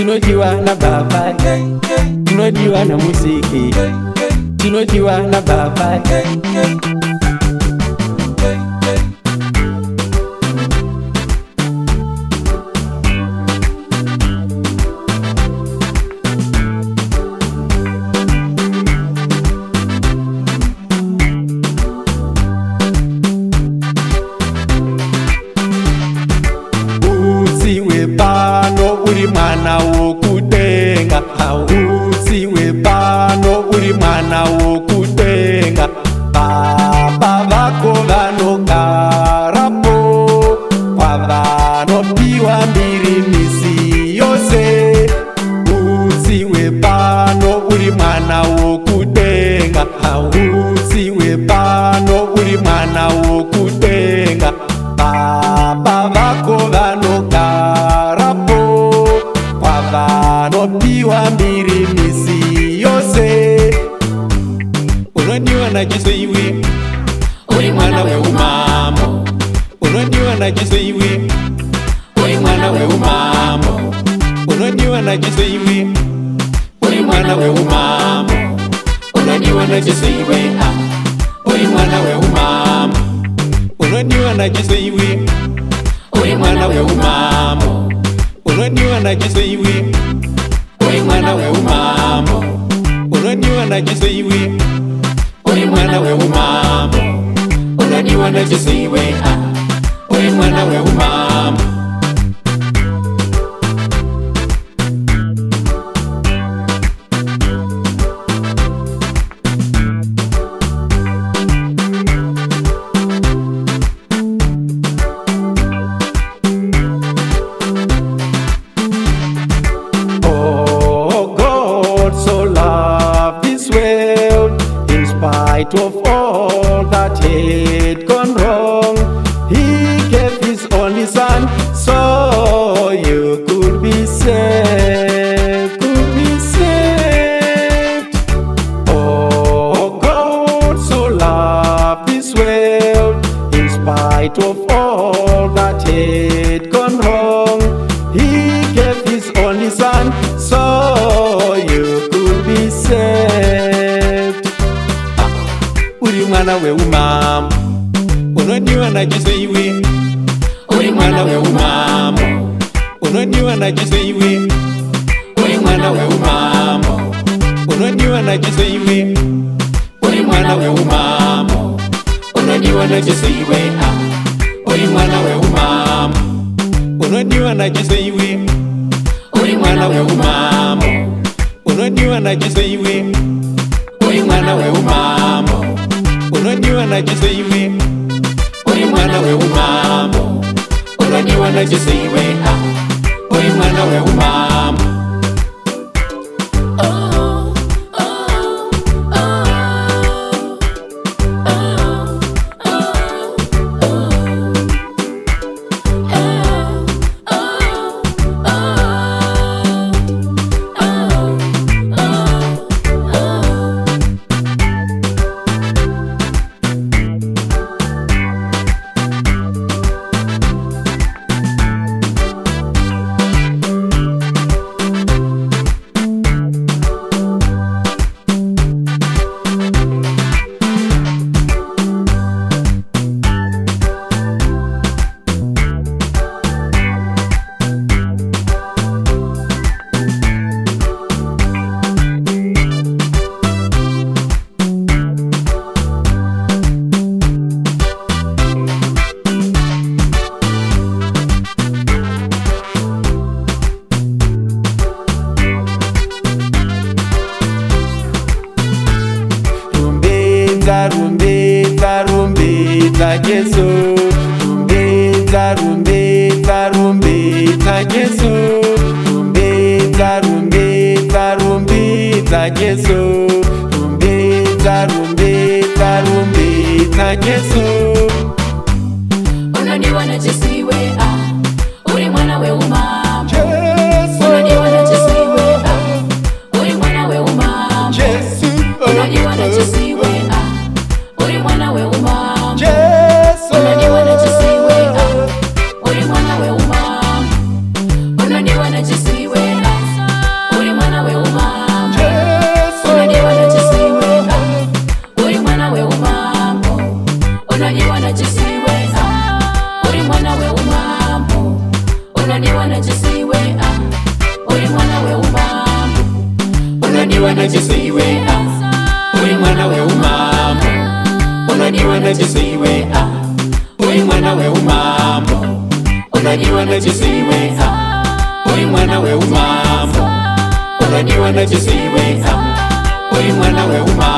Unodiwa na baba, unodiwa na muziki, unodiwa na baba. Usiwe pano uri mwana wokudenga, usiwe pano uri mwana wokudenga. Baba vako vanogarapo, kwavanopiwa mbiri misi yose. Usiwe pano uri mwana wokudenga, usiwe pano uri mwana wokudenga. Baba vako vanogarapo, kwavanopiwa mbiri misi yose. Unodiwa na Jesu iwe, uri mwana weumamo. Unodiwa na Jesu iwe, uri mwana weumamo. Unodiwa na Jesu iwe, uri mwana weumamo. Unodiwa na Jesu iwe, uri mwana weumamo. Unodiwa na Jesu iwe, uri mwana weumamo. Unodiwa na Jesu iwe, uri mwana weumamo. Unodiwa na Jesu iwe, uri mwana weumamo. Unodiwa na Jesu iwe, uri mwana weumamo. In spite of all that had gone wrong, He gave His only Son so you could be saved, could be saved. Oh, God so loved this world. In spite of all that had gone wrong, He gave His only Son so you could be saved. Uri mwana weumamo. Unodiwa na Jesu iwe, uri mwana weumamo. Unodiwa na Jesu iwe, uri mwana weumamo. Unodiwa na Jesu iwe, uri mwana weumamo. Unodiwa na Jesu iwe, uri mwana weumamo. Unodiwa na Jesu iwe, uri mwana weumamo. Unodiwa na Jesu iwe, uri mwana weumamo. Unodiwa na Jesu iwe, uri mwana weumamo. Unodiwa na Jesu iwe, uri mwana weumamo. Rumbeta, rumbeta Jesu. Rumbeta, rumbeta, rumbeta Jesu. Rumbeta, rumbeta, rumbeta Jesu. Rumbeta, rumbeta, rumbeta Jesu. Unodiwa na Jesu iwe, uri mwana weumamo. Jesu. Unodiwa na Jesu iwe, uri mwana weumamo. Jesu. Unodiwa na Jesu iwe, uri mwana weumamo. Jesu. Unodiwa na Jesu iwe, uri mwana weumamo. Unodiwa na Jesu iwe, unodiwa na Jesu iwe uri mwana we umambo. Unodiwa na Jesu iwe uri mwana we umambo. Unodiwa na Jesu iwe uri mwana we umambo.